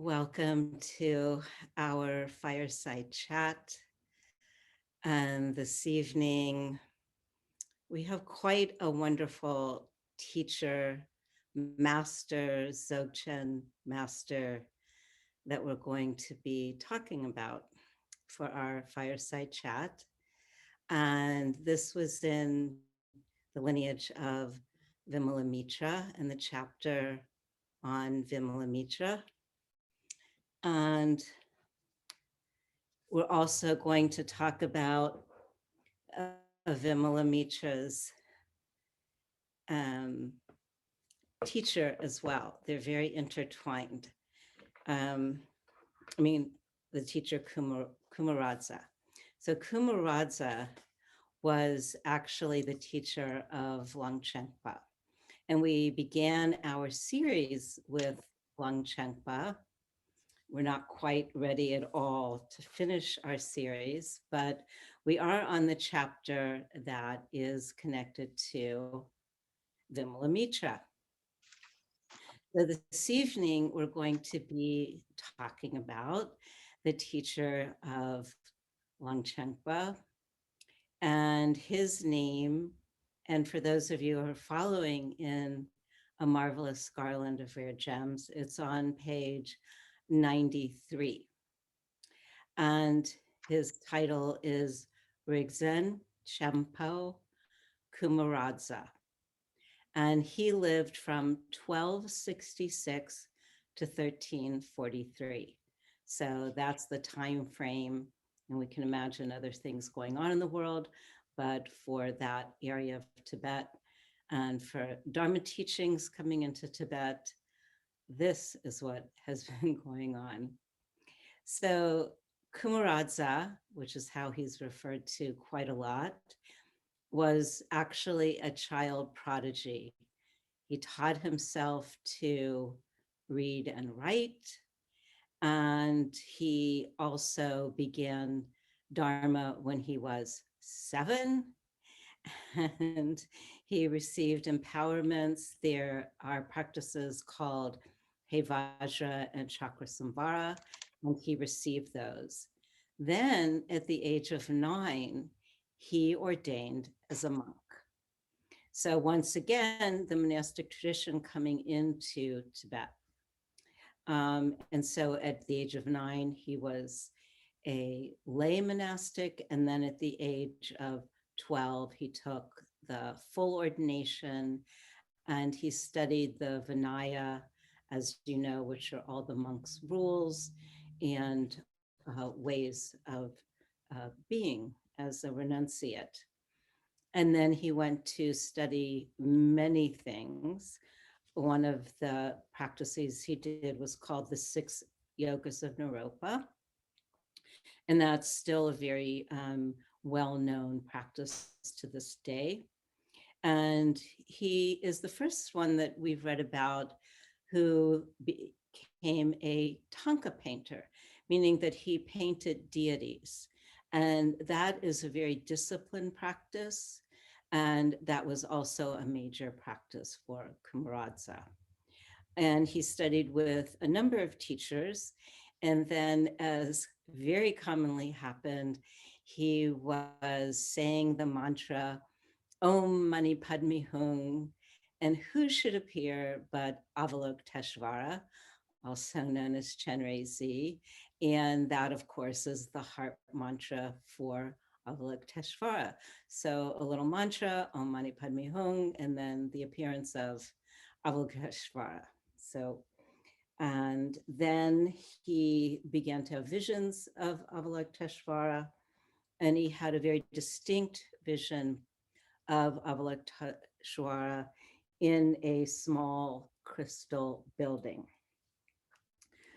Welcome to our fireside chat. And this evening, we have quite a wonderful teacher, master, Dzogchen master, that we're going to be talking about for our fireside chat. And this was in the lineage of Vimalamitra and the chapter on Vimalamitra. And we're also going to talk about Vimalamitra's um, teacher as well. They're very intertwined. Um, I mean, the teacher Kumaradza. So Kumaradza was actually the teacher of Longchenpa. And we began our series with Longchenpa. We're not quite ready at all to finish our series, but we are on the chapter that is connected to Vimalamitra. So this evening, we're going to be talking about the teacher of Longchenpa and his name. And for those of you who are following in A Marvelous Garland of Rare Gems, it's on page 93. And his title is Rigdzin Kumaradza. And he lived from 1266 to 1343. So that's the time frame, and we can imagine other things going on in the world, but for that area of Tibet and for Dharma teachings coming into Tibet, this is what has been going on. So Kumaradza, which is how he's referred to quite a lot, was actually a child prodigy. He taught himself to read and write, and he also began Dharma when he was 7, and he received empowerments. There are practices called Hevajra and Chakrasamvara, and he received those. Then at the age of 9, he ordained as a monk. So once again, the monastic tradition coming into Tibet. And so at the age of 9, he was a lay monastic. And then at the age of 12, he took the full ordination and he studied the Vinaya, as you know, which are all the monks' rules and ways of being as a renunciate. And then he went to study many things. One of the practices he did was called the 6 yogas of Naropa. And that's still a very well-known practice to this day. And he is the first one that we've read about who became a tanka painter, meaning that he painted deities. And that is a very disciplined practice. And that was also a major practice for Kumaradza. And he studied with a number of teachers. And then, as very commonly happened, he was saying the mantra, Om Mani Padme Hung, and who should appear but Avalokiteshvara, also known as Chenrezig. And that, of course, is the heart mantra for Avalokiteshvara. So a little mantra, Om Mani Padme Hung, and then the appearance of Avalokiteshvara. So, and then he began to have visions of Avalokiteshvara, and he had a very distinct vision of Avalokiteshvara in a small crystal building.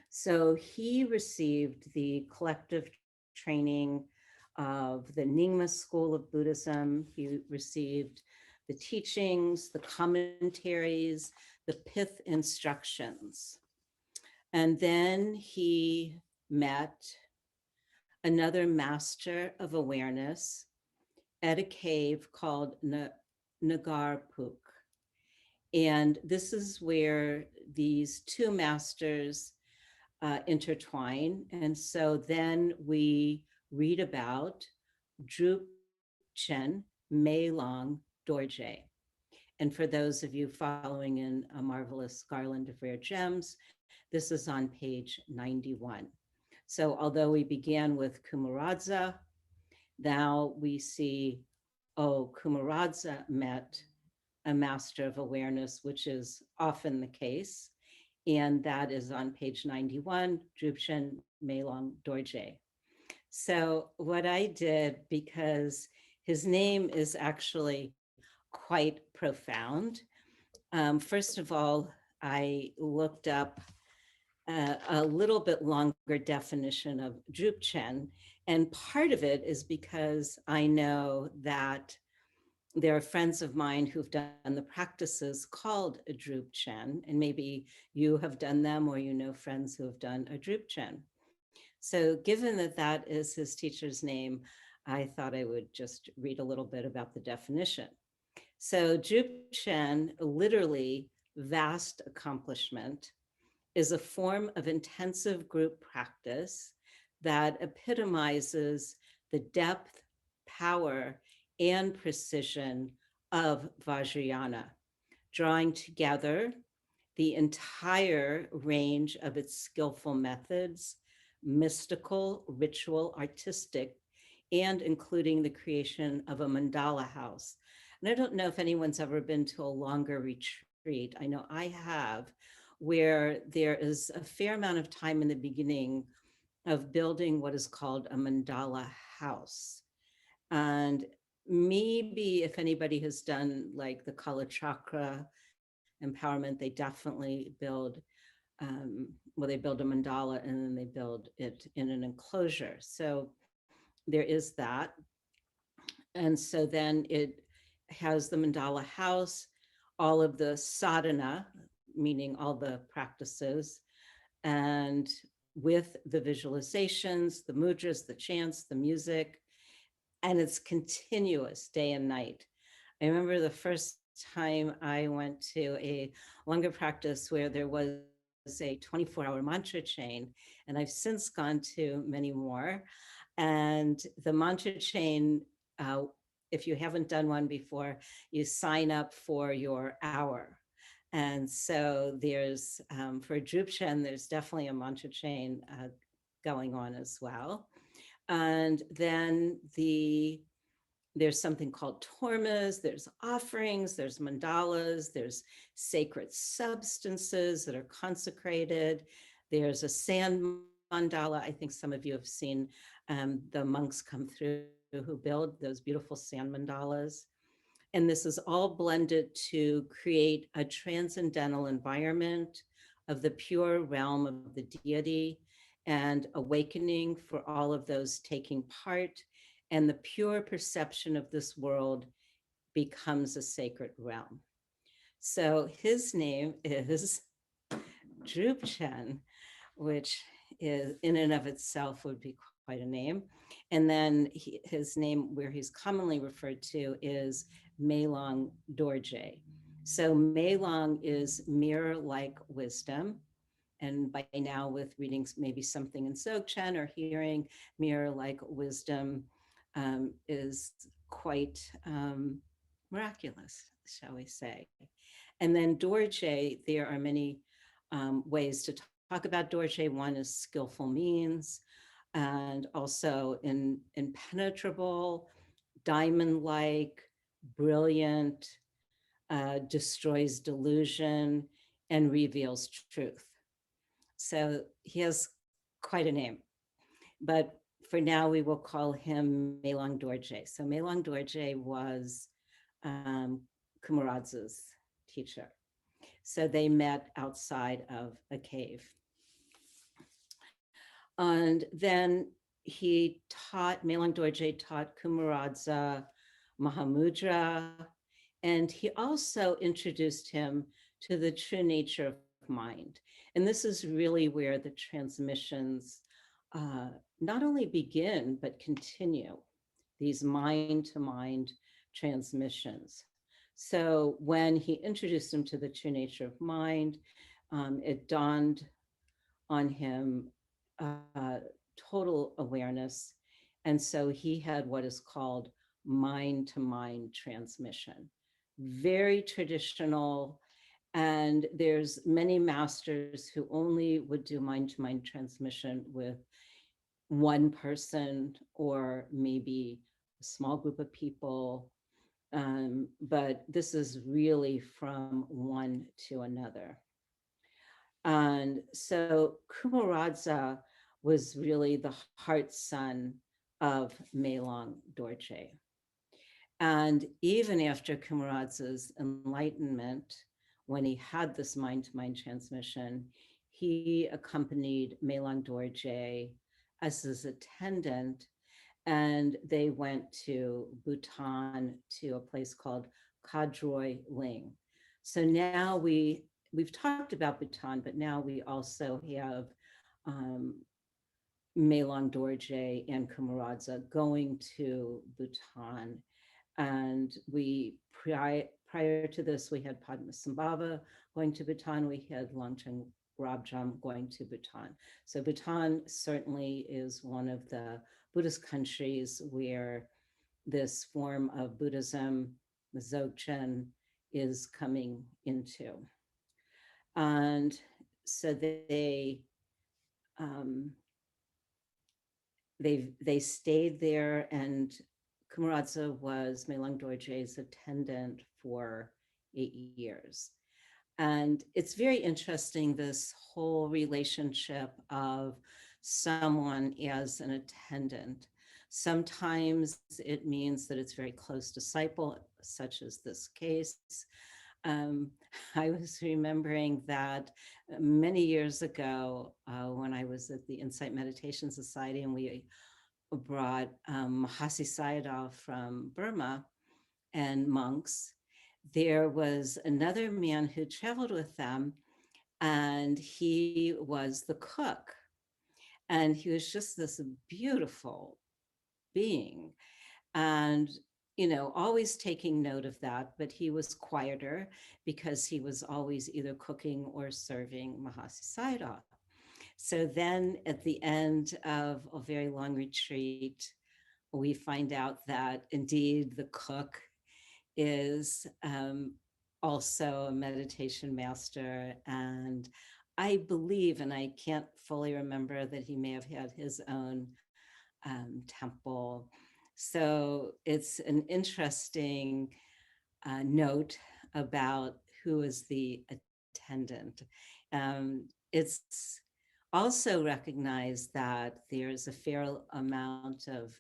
So he received the collective training of the Nyingma school of Buddhism. He received the teachings, the commentaries, the pith instructions. And then he met another master of awareness at a cave called Nagarpuk. And this is where these two masters intertwine. And so then we read about Drupchen Meilong Dorje. And for those of you following in A Marvelous Garland of Rare Gems, this is on page 91. So although we began with Kumaradza, now we see, oh, Kumaradza met a master of awareness, which is often the case. And that is on page 91, Drupchen Meilong Dorje. So what I did, because his name is actually quite profound. First of all, I looked up a little bit longer definition of Drupchen. And part of it is because I know that there are friends of mine who've done the practices called a Drupchen, and maybe you have done them or you know friends who have done a Drupchen. So given that that is his teacher's name, I thought I would just read a little bit about the definition. So Drupchen, literally vast accomplishment, is a form of intensive group practice that epitomizes the depth, power, and precision of Vajrayana, drawing together the entire range of its skillful methods, mystical, ritual, artistic, and including the creation of a mandala house. And I don't know if anyone's ever been to a longer retreat. I know I have, where there is a fair amount of time in the beginning of building what is called a mandala house. And maybe if anybody has done like the Kala Chakra empowerment, they definitely build, well, they build a mandala and then they build it in an enclosure. So there is that. And so then it has the mandala house, all of the sadhana, meaning all the practices, and with the visualizations, the mudras, the chants, the music, and it's continuous day and night. I remember the first time I went to a longer practice where there was a 24-hour mantra chain, and I've since gone to many more. And the mantra chain, if you haven't done one before, you sign up for your hour. And so there's, for Drupchen, there's definitely a mantra chain going on as well. And then there's something called tormas, there's offerings, there's mandalas, there's sacred substances that are consecrated. There's a sand mandala. I think some of you have seen the monks come through who build those beautiful sand mandalas. And this is all blended to create a transcendental environment of the pure realm of the deity and awakening for all of those taking part. And the pure perception of this world becomes a sacred realm. So his name is Drupchen, which is in and of itself would be quite a name. And then his name, where he's commonly referred to, is Meilong Dorje. So Meilong is mirror-like wisdom. And by now, with reading maybe something in Dzogchen or hearing mirror-like wisdom is quite miraculous, shall we say. And then Dorje, there are many ways to talk about Dorje. One is skillful means, and also impenetrable, diamond-like, brilliant, destroys delusion, and reveals truth. So he has quite a name, but for now we will call him Meilong Dorje. So Meilong Dorje was Kumaradza's teacher. So they met outside of a cave. And then Meilong Dorje taught Kumaradza Mahamudra, and he also introduced him to the true nature of mind. And this is really where the transmissions not only begin, but continue, these mind-to-mind transmissions. So when he introduced him to the true nature of mind, it dawned on him total awareness. And so he had what is called mind to mind transmission, very traditional. And there's many masters who only would do mind to mind transmission with one person or maybe a small group of people. But this is really from one to another. And so Kumaradza was really the heart son of Melong Dorje. And even after Kumaradza's enlightenment, when he had this mind to mind transmission, he accompanied Melong Dorje as his attendant, and they went to Bhutan to a place called Kadroi Ling. So now we've talked about Bhutan, but now we also have um, Melong Dorje and Kumaradza going to Bhutan. And prior to this, we had Padmasambhava going to Bhutan. We had Longchen Rabjam going to Bhutan. So Bhutan certainly is one of the Buddhist countries where this form of Buddhism, the Dzogchen, is coming into. And so um, they stayed there, and Kumaradza was Melong Dorje's attendant for 8 years. And it's very interesting, this whole relationship of someone as an attendant. Sometimes it means that it's very close disciple, such as this case. Um, I was remembering that many years ago, when I was at the Insight Meditation Society, and we brought Mahasi Sayadaw from Burma and monks, there was another man who traveled with them, and he was the cook. And he was just this beautiful being. And always taking note of that, but he was quieter because he was always either cooking or serving Mahasi Sayadaw. So then at the end of a very long retreat, we find out that indeed the cook is also a meditation master. And I believe, and I can't fully remember, that he may have had his own temple. So it's an interesting note about who is the attendant. It's also recognized that there's a fair amount of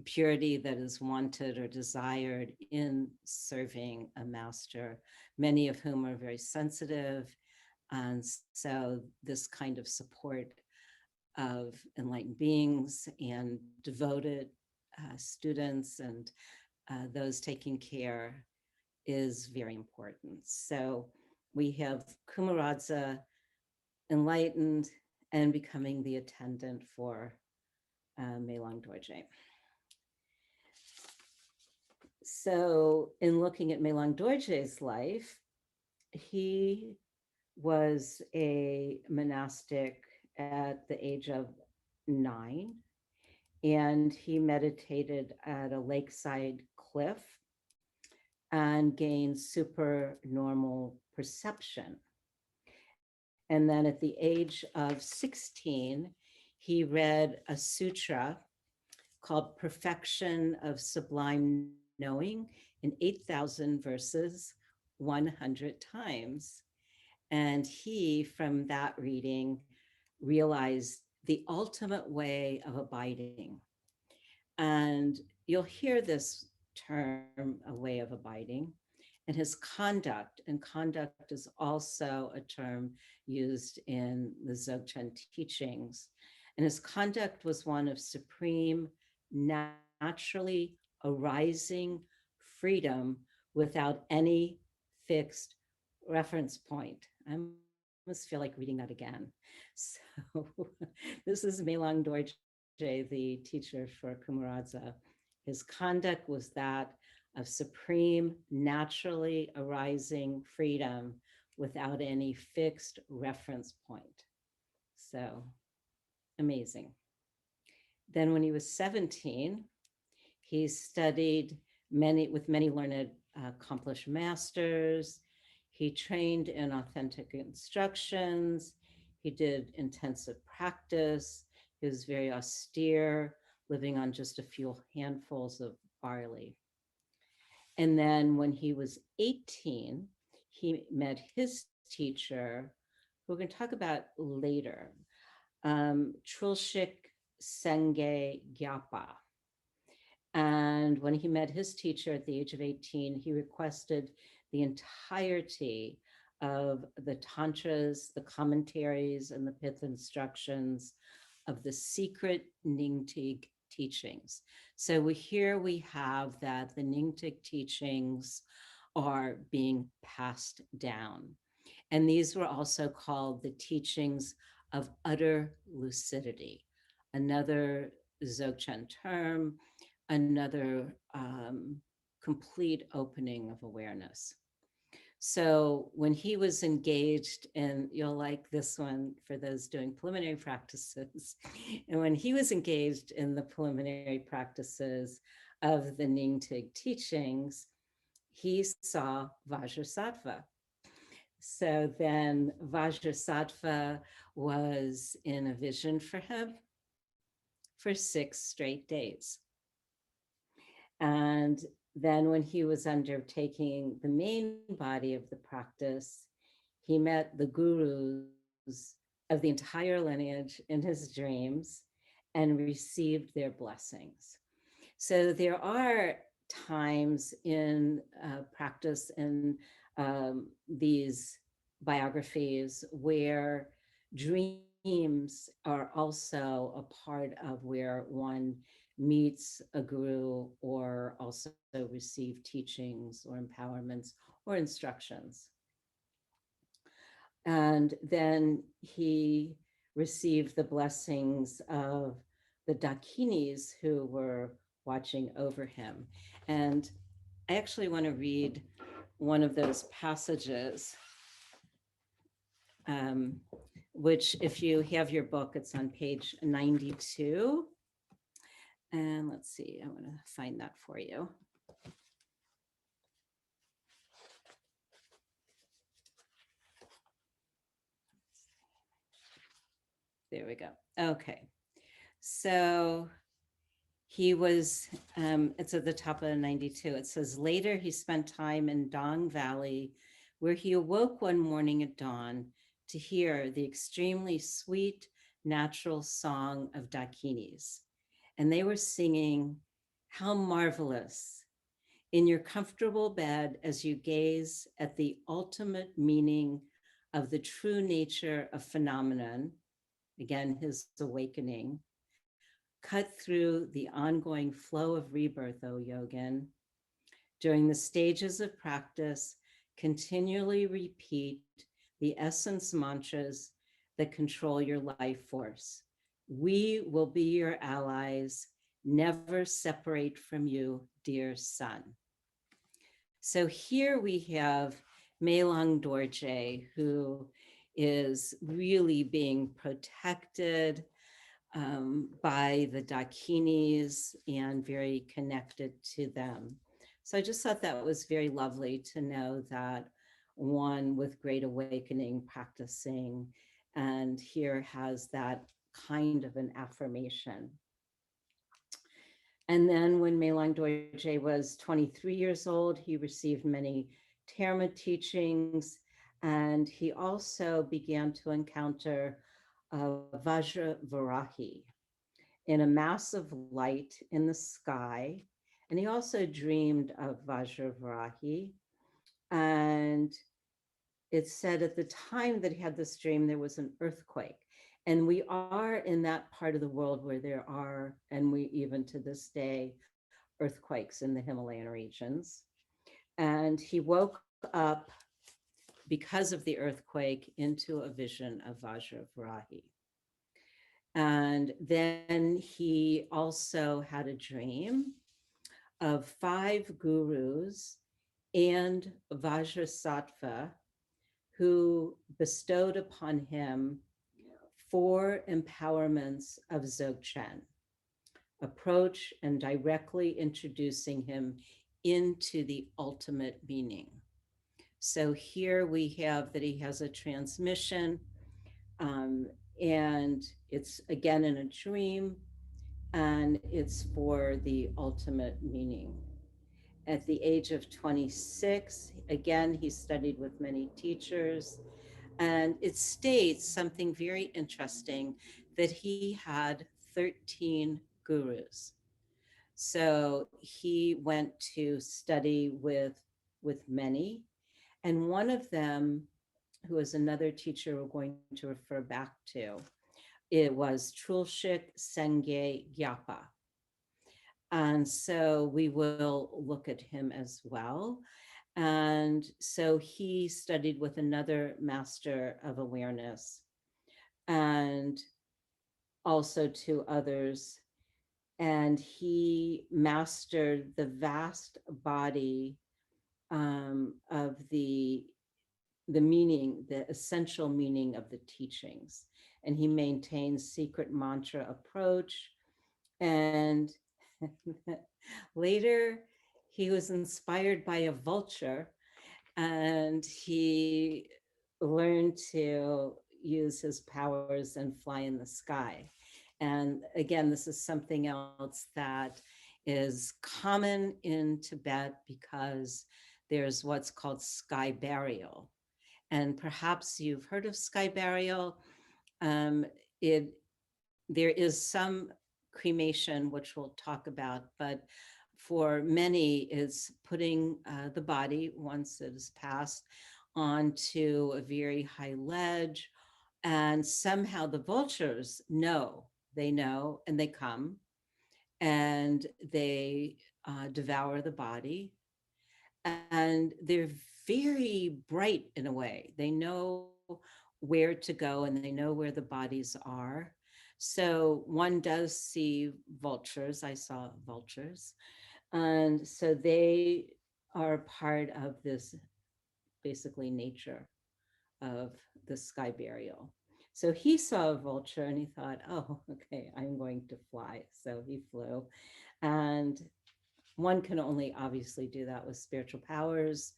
purity that is wanted or desired in serving a master, many of whom are very sensitive. And so this kind of support of enlightened beings and devoted students and those taking care is very important. So we have Kumaradza enlightened and becoming the attendant for Melong Dorje. So in looking at Melong Dorje's life, he was a monastic at the age of 9, and he meditated at a lakeside cliff and gained supernormal perception. And then at the age of 16, he read a sutra called Perfection of Sublime Knowing in 8,000 verses, 100 times. And he, from that reading, realized the ultimate way of abiding. And you'll hear this term, a way of abiding, and his conduct. And conduct is also a term used in the Dzogchen teachings. And his conduct was one of supreme, naturally arising freedom without any fixed reference point. I almost feel like reading that again. So this is Melong Dorje, the teacher for Kumaradza. His conduct was that of supreme, naturally arising freedom without any fixed reference point. So amazing. Then when he was 17, he studied with many learned, accomplished masters. He trained in authentic instructions. He did intensive practice. He was very austere, living on just a few handfuls of barley. And then when he was 18, he met his teacher, who we're going to talk about later, Trulshik Senge Gyapa. And when he met his teacher at the age of 18, he requested the entirety of the tantras, the commentaries, and the pith instructions of the secret Nyingtig teachings. So here we have that the Nyingtig teachings are being passed down. And these were also called the teachings of utter lucidity, another Dzogchen term, another complete opening of awareness. So when he was engaged, and you'll like this one for those doing preliminary practices, and when he was engaged in the preliminary practices of the Nyingtig teachings, he saw Vajrasattva. So then Vajrasattva was in a vision for him for 6 straight days. And then when he was undertaking the main body of the practice, he met the gurus of the entire lineage in his dreams and received their blessings. So there are times in practice in these biographies where dreams are also a part of where one meets a guru or also receive teachings or empowerments or instructions. And then he received the blessings of the Dakinis who were watching over him. And I actually want to read one of those passages, which if you have your book, it's on page 92. And let's see, I want to find that for you. There we go. Okay. So he was, it's at the top of 92. It says, later he spent time in Dong Valley, where he awoke one morning at dawn to hear the extremely sweet, natural song of Dakinis. And they were singing, how marvelous, in your comfortable bed as you gaze at the ultimate meaning of the true nature of phenomenon, again, his awakening, cut through the ongoing flow of rebirth, O Yogin. During the stages of practice, continually repeat the essence mantras that control your life force. We will be your allies, never separate from you, dear son. So here we have Meilong Dorje, who is really being protected by the Dakinis and very connected to them. So I just thought that was very lovely to know that one with great awakening practicing, and here has that kind of an affirmation. And then when Meilong Dorje was 23 years old, he received many Terma teachings, and he also began to encounter Vajra Varahi in a mass of light in the sky. And he also dreamed of Vajra Varahi. And it said at the time that he had this dream, there was an earthquake. And we are in that part of the world where there are, and we even to this day, earthquakes in the Himalayan regions. And he woke up because of the earthquake into a vision of Vajra Varahi. And then he also had a dream of 5 gurus and Vajrasattva who bestowed upon him four empowerments of Dzogchen, approach and directly introducing him into the ultimate meaning. So here we have that he has a transmission, um, and it's again in a dream, and it's for the ultimate meaning. At the age of 26, again, he studied with many teachers, and it states something very interesting that he had 13 gurus. So he went to study with many, and one of them, who is another teacher we're going to refer back to, it was Trulshik Senge Gyapa. And so we will look at him as well. And so he studied with another master of awareness and also two others. And he mastered the vast body of the meaning, the essential meaning of the teachings. And he maintains secret mantra approach. And later, he was inspired by a vulture, and he learned to use his powers and fly in the sky. And again, this is something else that is common in Tibet because there's what's called sky burial. And perhaps you've heard of sky burial. Um, it There is some cremation, which we'll talk about, but for many, it's putting the body, once it is passed, onto a very high ledge. And somehow the vultures know, they know, and they come and they devour the body. And they're very bright in a way. They know where to go and they know where the bodies are. So one does see vultures. I saw vultures. And so they are part of this basically nature of the sky burial. So he saw a vulture and he thought, oh, okay, I'm going to fly. So he flew. And one can only obviously do that with spiritual powers.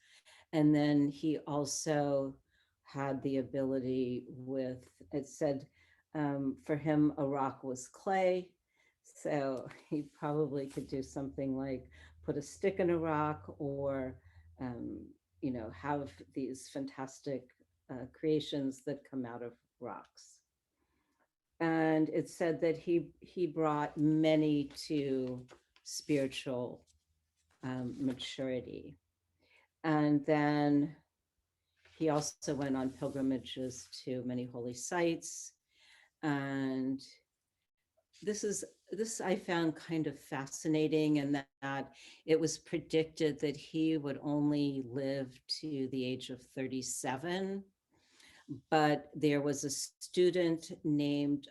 And then he also had the ability with, it said for him, a rock was clay. So he probably could do something like put a stick in a rock or, um, have these fantastic creations that come out of rocks. And it said that he brought many to spiritual maturity. And then he also went on pilgrimages to many holy sites. And this I found kind of fascinating, and that it was predicted that he would only live to the age of 37. But there was a student named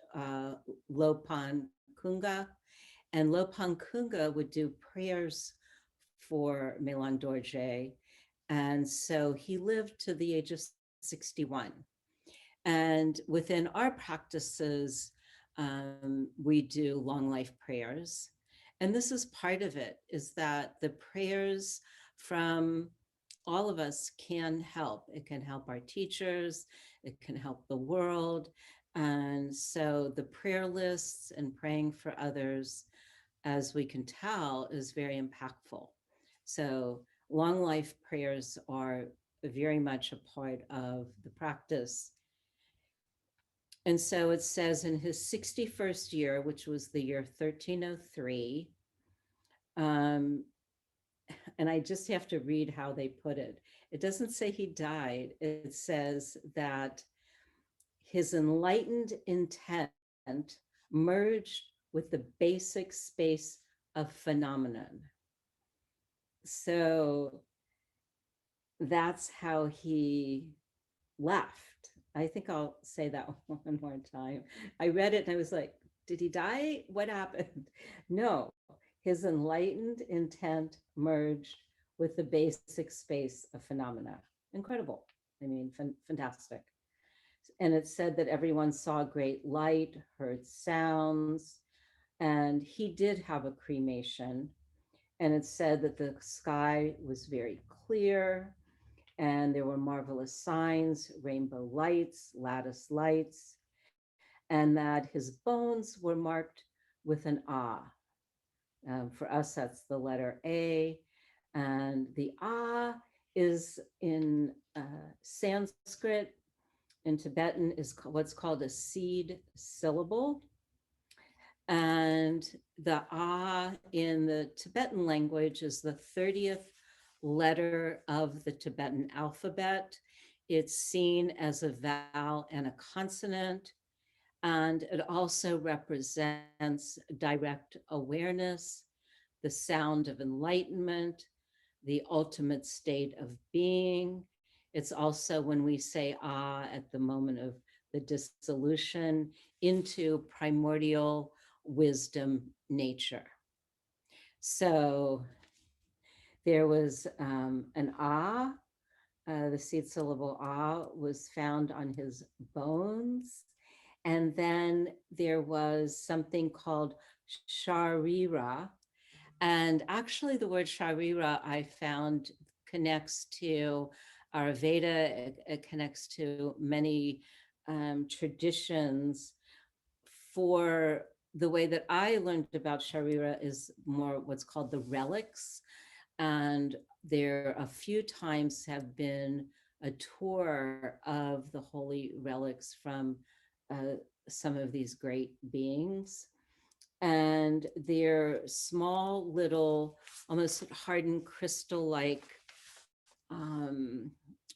Lopan Kunga, and Lopan Kunga would do prayers for Melan Dorje. And so he lived to the age of 61. And within our practices, we do long life prayers. And this is part of it, is that the prayers from all of us can help. It can help our teachers, it can help the world. And so the prayer lists and praying for others, as we can tell, is very impactful. So long life prayers are very much a part of the practice. And so it says in his 61st year, which was the year 1303, and I just have to read how they put it. It doesn't say he died. It says that his enlightened intent merged with the basic space of phenomenon. So that's how he left. I think I'll say that one more time. I read it and I was like, did he die? What happened? No, his enlightened intent merged with the basic space of phenomena. Incredible. I mean, fantastic. And it said that everyone saw great light, heard sounds, and he did have a cremation. And it said that the sky was very clear and there were marvelous signs, rainbow lights, lattice lights, and that his bones were marked with an ah. For us, that's the letter A. And the ah is in Sanskrit, in Tibetan, is what's called a seed syllable. And the ah in the Tibetan language is the 30th letter of the Tibetan alphabet. It's seen as a vowel and a consonant, and it also represents direct awareness, the sound of enlightenment, the ultimate state of being. It's also when we say ah at the moment of the dissolution into primordial wisdom nature. So there was an ah, the seed syllable ah was found on his bones. And then there was something called sharira. And actually, the word sharira I found connects to Ayurveda, it connects to many traditions. For the way that I learned about sharira is more what's called the relics. And there a few times have been a tour of the holy relics from uh, some of these great beings. And they're small, little, almost hardened crystal like um,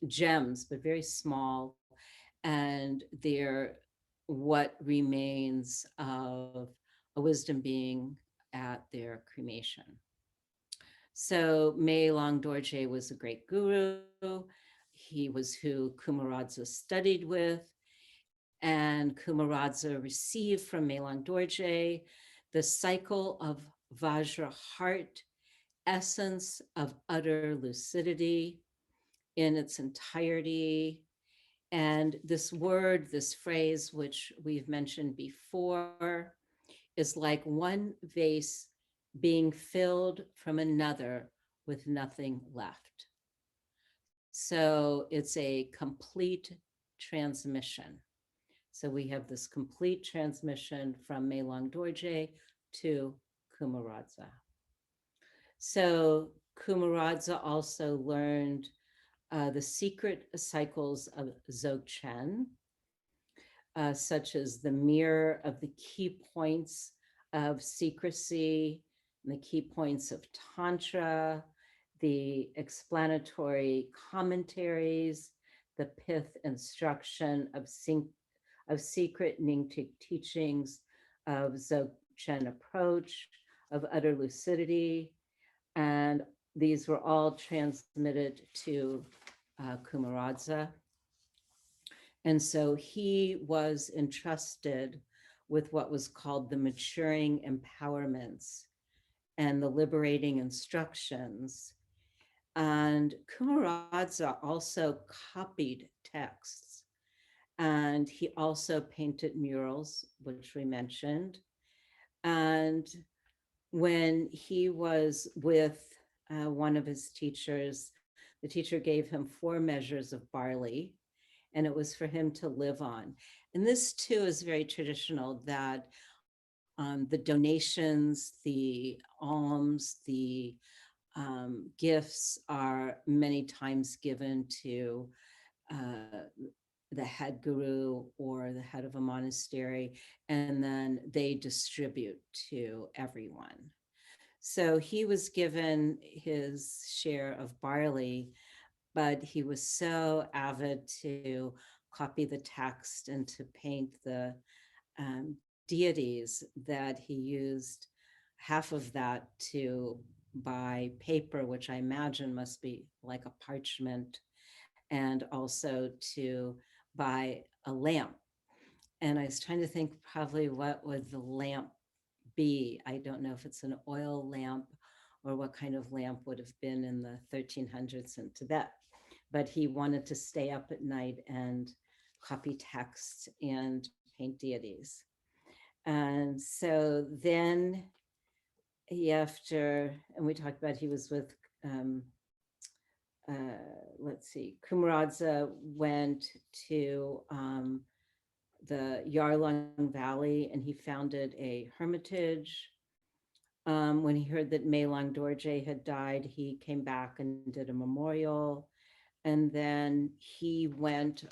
gems, but very small. And they're what remains of a wisdom being at their cremation. So Mei Long Dorje was a great guru. He was who Kumaradza studied with, and Kumaradza received from Mei Long Dorje the cycle of Vajra heart, essence of utter lucidity in its entirety. And this word, this phrase, which we've mentioned before, is like one vase being filled from another with nothing left. So it's a complete transmission. So we have this complete transmission from Melong Dorje to Kumaradza. So Kumaradza also learned the secret cycles of Dzogchen, such as the mirror of the key points of secrecy, and the key points of Tantra, the explanatory commentaries, the pith instruction of secret Nyingtik teachings, of Dzogchen approach, of utter lucidity. And these were all transmitted to Kumaradza. And so he was entrusted with what was called the maturing empowerments and the liberating instructions. And Kumaradza also copied texts. And he also painted murals, which we mentioned. And when he was with one of his teachers, the teacher gave him 4 measures of barley, and it was for him to live on. And this too is very traditional, that the donations, the alms, the gifts are many times given to the head guru or the head of a monastery, and then they distribute to everyone. So he was given his share of barley, but he was so avid to copy the text and to paint the deities that he used half of that to buy paper, which I imagine must be like a parchment, and also to buy a lamp. And I was trying to think probably what would the lamp be. I don't know if it's an oil lamp or what kind of lamp would have been in the 1300s in Tibet. But he wanted to stay up at night and copy text and paint deities. And so then and we talked about he was with, um, let's see, Kumaradza went to the Yarlung Valley and he founded a hermitage. When he heard that Meilong Dorje had died, he came back and did a memorial. And then he went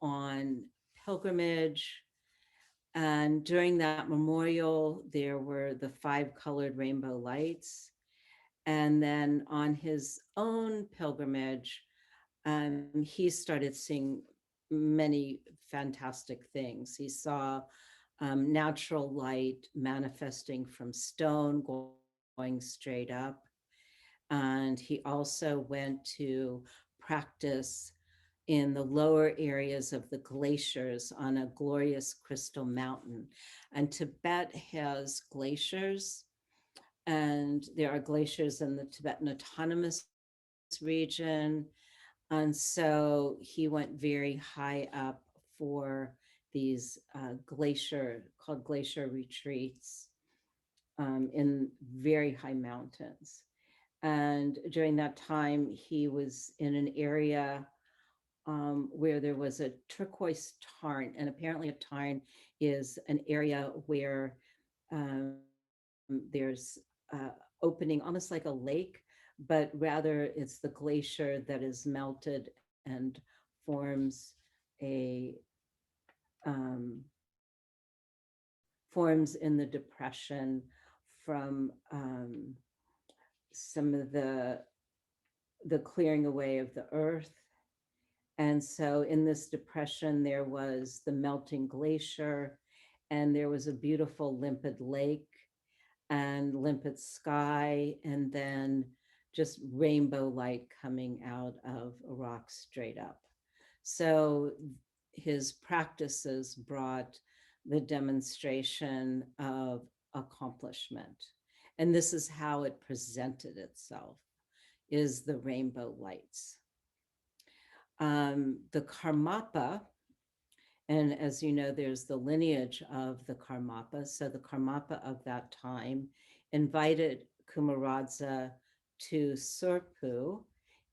on pilgrimage. And during that memorial, there were the 5 colored rainbow lights. And then on his own pilgrimage, he started seeing many fantastic things. He saw natural light manifesting from stone going straight up. And he also went to practice in the lower areas of the glaciers on a glorious crystal mountain. And Tibet has glaciers, and there are glaciers in the Tibetan Autonomous Region. And so he went very high up for these called glacier retreats in very high mountains. And during that time, he was in an area where there was a turquoise tarn. And apparently a tarn is an area where there's opening almost like a lake, but rather it's the glacier that is melted and forms a forms in the depression from some of the clearing away of the earth. And so in this depression, there was the melting glacier, and there was a beautiful limpid lake and limpid sky, and then just rainbow light coming out of a rock straight up. So his practices brought the demonstration of accomplishment. And this is how it presented itself, is the rainbow lights. The Karmapa, and as you know, there's the lineage of the Karmapa. So the Karmapa of that time invited Kumaradza to Sorpu,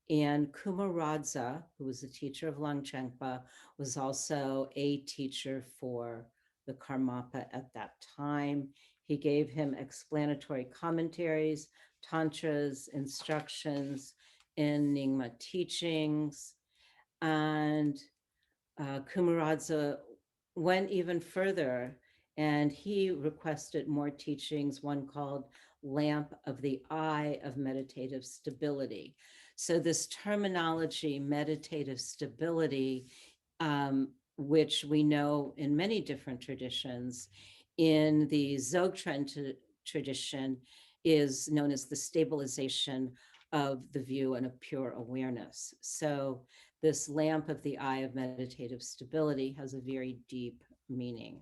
and Kumaradza, who was a teacher of Longchenpa, was also a teacher for the Karmapa at that time. He gave him explanatory commentaries, tantras, instructions in Nyingma teachings, and Kumaradza went even further, and he requested more teachings, one called Lamp of the Eye of Meditative Stability. So this terminology, meditative stability, which we know in many different traditions, in the Dzogchen tradition is known as the stabilization of the view and of pure awareness. So this lamp of the eye of meditative stability has a very deep meaning.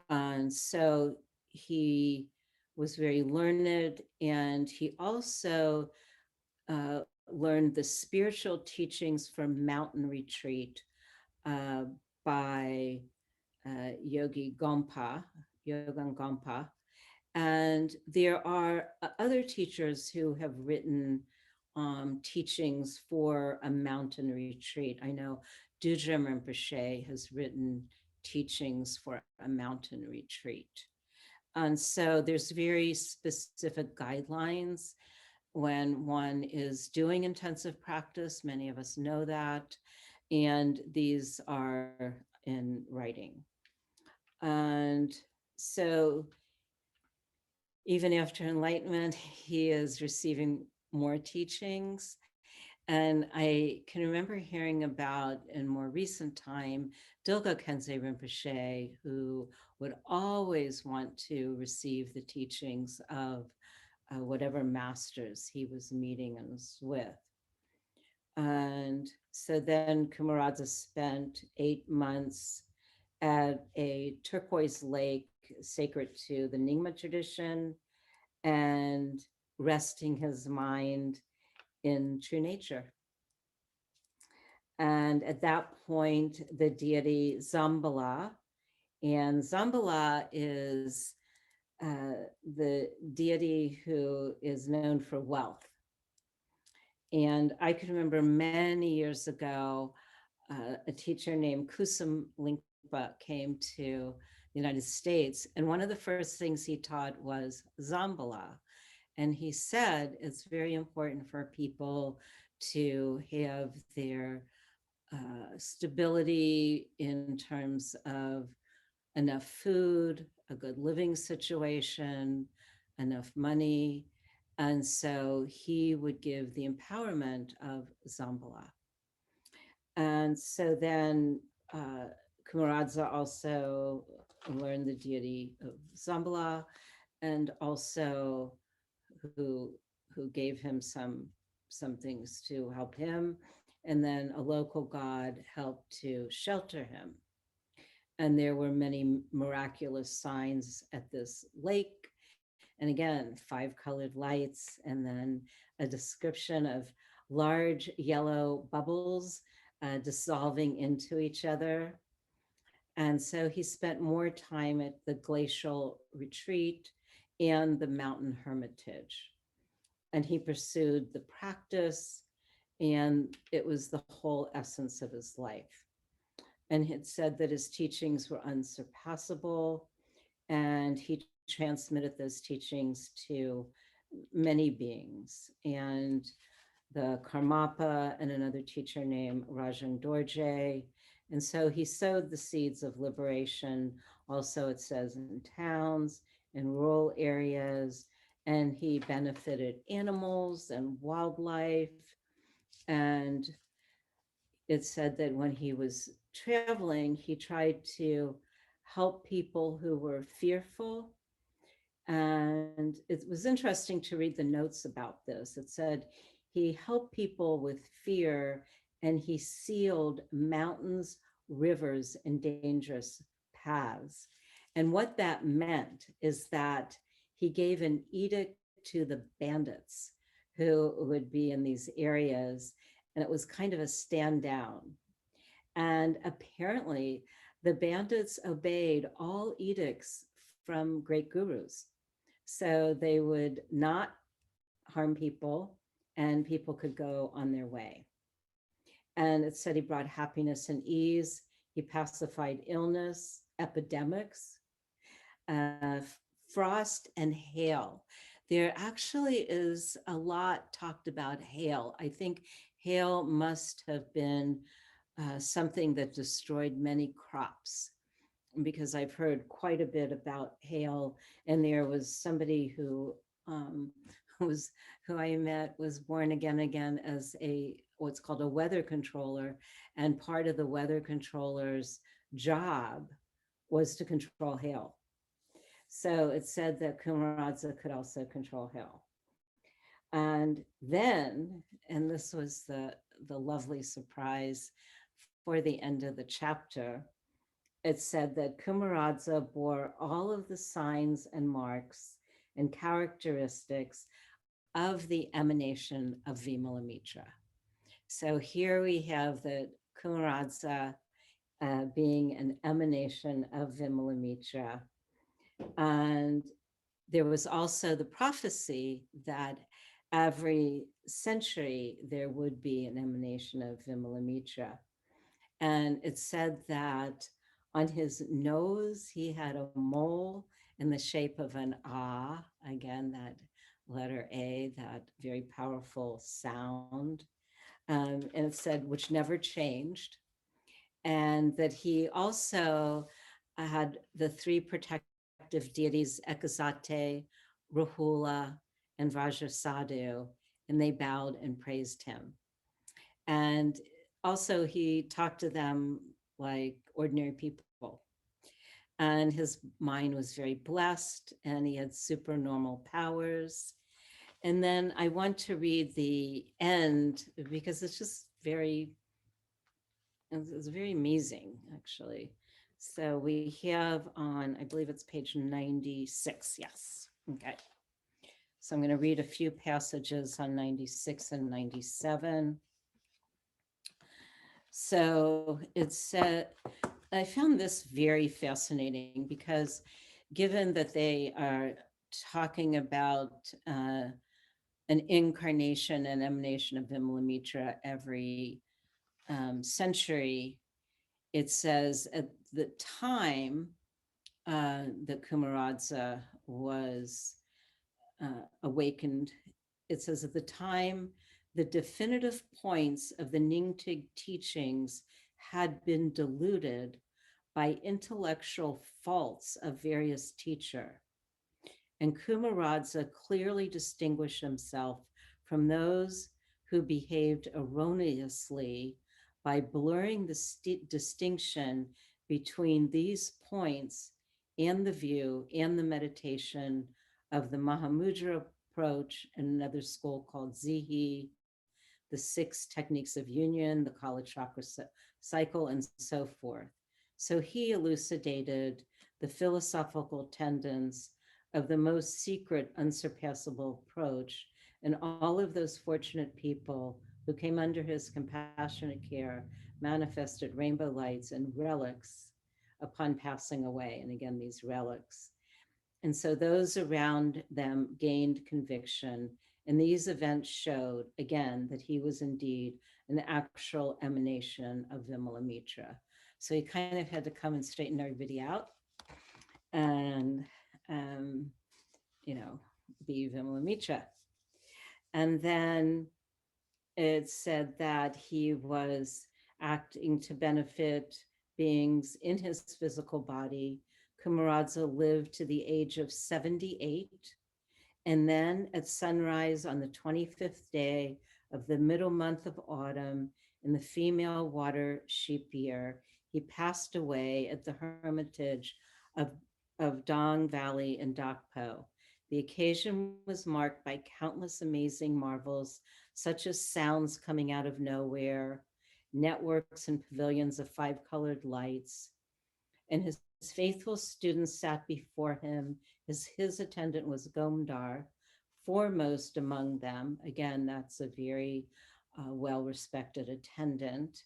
And so he was very learned, and he also learned the spiritual teachings from mountain retreat by Yogi Gönpa, Yogan Gönpa. And there are other teachers who have written teachings for a mountain retreat. I know Dudjom Rinpoche has written teachings for a mountain retreat. And so there's very specific guidelines when one is doing intensive practice. Many of us know that. And these are in writing. And so even after enlightenment, he is receiving more teachings. And I can remember hearing about in more recent time, Dilgo Khyentse Rinpoche, who would always want to receive the teachings of whatever masters he was meeting and was with. And so then Kumaradza spent 8 months at a turquoise lake sacred to the Nyingma tradition and resting his mind in true nature. And at that point, the deity Zambala, and Zambala is the deity who is known for wealth. And I can remember many years ago, a teacher named Kusum Lingpa came to the United States. And one of the first things he taught was Zambala. And he said it's very important for people to have their stability in terms of enough food, a good living situation, enough money. And so he would give the empowerment of Zambala. And so then Kumaradza also learned the deity of Zambala, and also who gave him some things to help him. And then a local god helped to shelter him. And there were many miraculous signs at this lake. And again, 5-colored lights, and then a description of large yellow bubbles dissolving into each other. And so he spent more time at the glacial retreat and the mountain hermitage. And he pursued the practice, and it was the whole essence of his life. And it said that his teachings were unsurpassable, and he transmitted those teachings to many beings. And the Karmapa and another teacher named Rajan Dorje. And so he sowed the seeds of liberation. Also, it says in towns, in rural areas, and he benefited animals and wildlife. And it said that when he was traveling, he tried to help people who were fearful. And it was interesting to read the notes about this. It said he helped people with fear, and he sealed mountains, rivers, and dangerous paths. And what that meant is that he gave an edict to the bandits who would be in these areas, and it was kind of a stand down. And apparently, the bandits obeyed all edicts from great gurus. So they would not harm people, and people could go on their way. And it said he brought happiness and ease. He pacified illness, epidemics, uh, frost, and hail. There actually is a lot talked about hail. I think hail must have been something that destroyed many crops, because I've heard quite a bit about hail. And there was somebody who who I met was born again as what's called a weather controller, and part of the weather controller's job was to control hail. So it said that Kumaradza could also control hail. And then, and this was the lovely surprise for the end of the chapter, it said that Kumaradza bore all of the signs and marks and characteristics of the emanation of Vimalamitra. So here we have the Kumaradza being an emanation of Vimalamitra. And there was also the prophecy that every century there would be an emanation of Vimalamitra. And it said that on his nose, he had a mole in the shape of an ah, again, that letter A, that very powerful sound. And it said, which never changed. And that he also had the 3 protective deities, Ekazate, Rahula, and Vajrasadhu, and they bowed and praised him. And also he talked to them like ordinary people. And his mind was very blessed, and he had supernormal powers. And then I want to read the end, because it's just it's very amazing, actually. So we have on, I believe it's page 96, yes, okay. So I'm going to read a few passages on 96 and 97. So it said, I found this very fascinating because given that they are talking about an incarnation and emanation of Vimalamitra every century, it says at the time that Kumaradza was awakened, it says at the time, the definitive points of the Nyingtig teachings had been diluted by intellectual faults of various teacher. And Kumaradza clearly distinguished himself from those who behaved erroneously by blurring the distinction between these points and the view and the meditation of the Mahamudra approach and another school called Zihi, the 6 techniques of union, the Kala chakra cycle, and so forth. So he elucidated the philosophical tenets of the most secret, unsurpassable approach. And all of those fortunate people who came under his compassionate care manifested rainbow lights and relics upon passing away. And again, these relics. And so those around them gained conviction. And these events showed again that he was indeed an actual emanation of Vimalamitra. So he kind of had to come and straighten everybody out and um, you know, be Vimalamitra. And then it said that he was acting to benefit beings in his physical body. Kumaradza lived to the age of 78. And then at sunrise on the 25th day of the middle month of autumn in the female water sheep year, he passed away at the hermitage of, of Dong Valley in Dakpo. The occasion was marked by countless amazing marvels, such as sounds coming out of nowhere, networks and pavilions of 5 colored lights, and his faithful students sat before him as his attendant was Gomdar, foremost among them. Again, that's a very well respected attendant.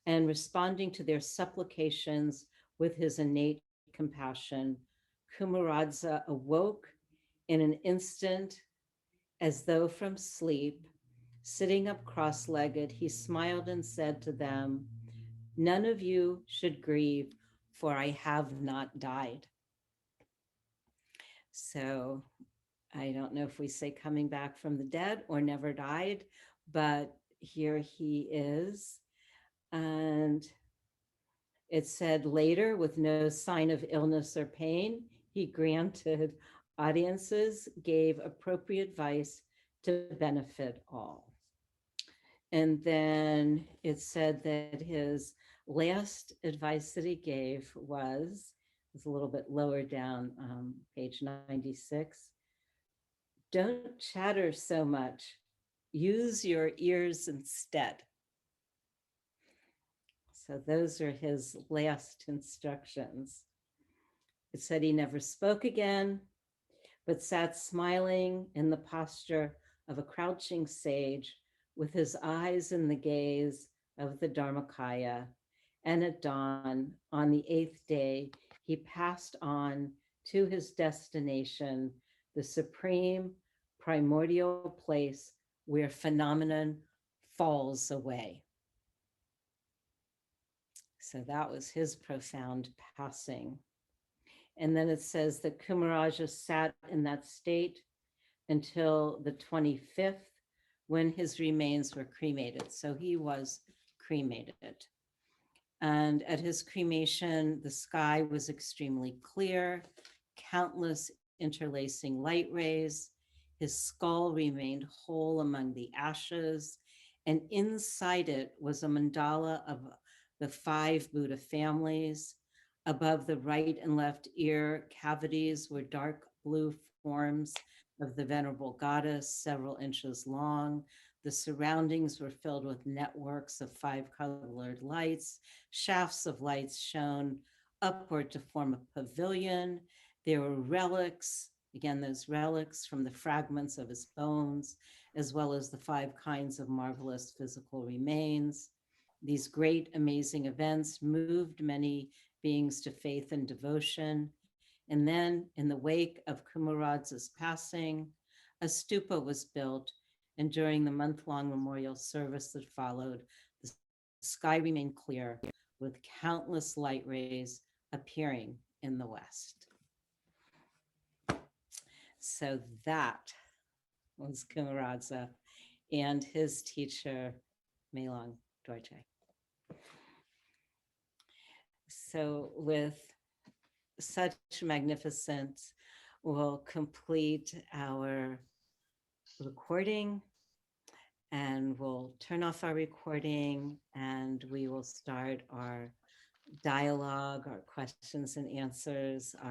And responding to their supplications with his innate compassion, Kumaradza awoke in an instant as though from sleep. Sitting up cross legged, he smiled and said to them, "None of you should grieve, for I have not died." So I don't know if we say coming back from the dead or never died, but here he is. And it said later, with no sign of illness or pain, he granted audiences, gave appropriate advice to benefit all. And then it said that his last advice that he gave was a little bit lower down, page 96. Don't chatter so much. Use your ears instead. So those are his last instructions. It said he never spoke again, but sat smiling in the posture of a crouching sage with his eyes in the gaze of the Dharmakaya. And at dawn, on the 8th day, he passed on to his destination, the supreme primordial place where phenomenon falls away. So that was his profound passing. And then it says that Kumaraja sat in that state until the 25th, when his remains were cremated. So he was cremated. And at his cremation, the sky was extremely clear, countless interlacing light rays. His skull remained whole among the ashes, and inside it was a mandala of the 5 Buddha families. Above the right and left ear cavities were dark blue forms of the venerable goddess, several inches long. The surroundings were filled with networks of 5 colored lights. Shafts of lights shone upward to form a pavilion. There were relics, again, those relics from the fragments of his bones, as well as the 5 kinds of marvelous physical remains. These great, amazing events moved many beings to faith and devotion. And then, in the wake of Kumaradza's passing, a stupa was built. And during the month-long memorial service that followed, the sky remained clear with countless light rays appearing in the west. So that was Kumaradza and his teacher, Melong Dorje. So with such magnificence, we'll complete our recording, and we'll turn off our recording, and we will start our dialogue, our questions and answers, our